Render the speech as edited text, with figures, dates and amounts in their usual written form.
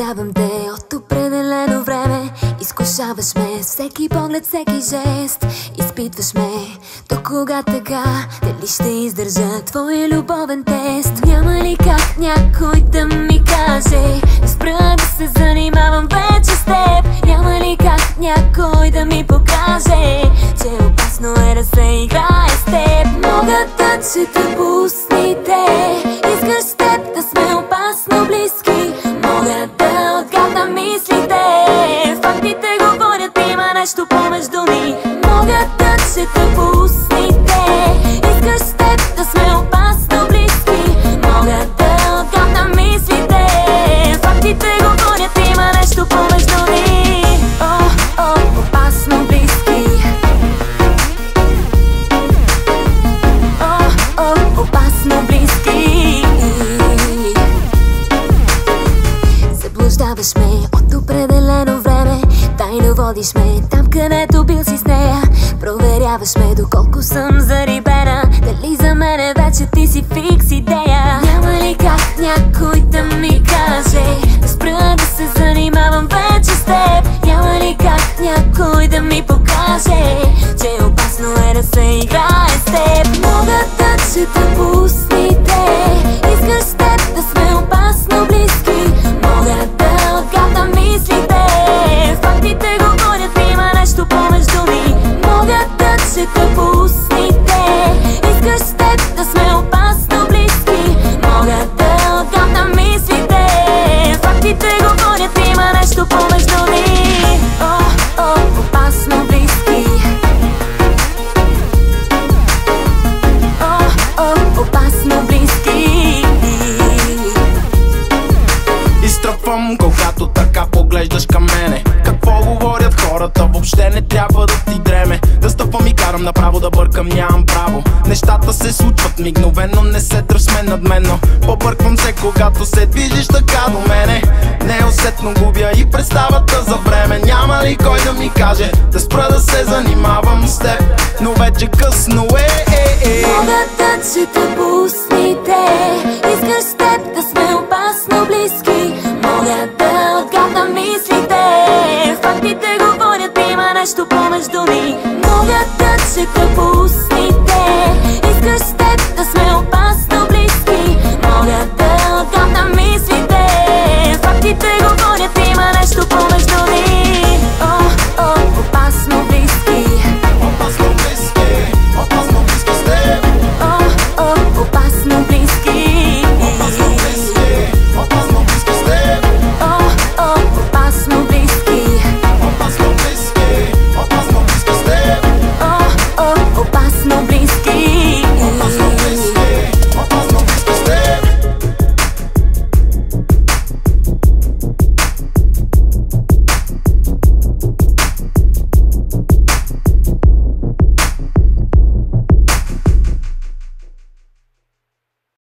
Познавам те от определено време. Изкушаваш ме, всеки поглед, всеки жест. Изпитваш ме, до кога така? Дали ще издържа твой любовен тест? Няма ли как някой да ми каже да спра да се занимавам вече с теб? Няма ли как някой да ми покаже, че опасно е да се играе с теб? Могат да чета по устните, искаш с теб да сме опасно близки. Мога да отгадна мислите, фактите говорят, има нещо помежду ни. Мога да чета по устните, искаш с теб да сме опасно близки. Мога да отгадна мислите, фактите говорят, има нещо помежду ни. Опасно близки. Опасно близки. Заблуждаваш ме от определено време, тайно водиш ме там, където бил си с нея. Проверяваш ме доколко съм зарибена, дали за мене вече ти си фикс идея. Няма ли как някой да ми каже да спра да се занимавам вече с теб? Няма ли как някой да ми покаже, че опасно е да се играе с теб? Мога да чета по устните, искаш с теб да сме опасно близки. Мога да отгадна мислите, фактите говорят, има нещо помежду ни. Мога да чета по устните, искаш с теб да сме опасно близки. Мога да отгадна мислите, фактите говорят, има нещо помежду ни. Опасно близки. Опасно близки. Изтръпвам, когато така поглеждаш към мене. Какво говорят хората, въобще не трябва да ти дреме. Да стъпвам и карам направо, да бъркам, нямам право. Нещата се случват мигновено, не се тръсме надменно. Побърквам се, когато се движиш така до мене. Неусетно губя и представата за време. Няма ли кой да ми каже да спра да се занимавам с теб? Но вече късно Мога да чета по устните, искаш с теб да сме опасно близки. Мога да отгадна мислите, фактите говорят, има нещо помежду ни. Мога да чета по устните,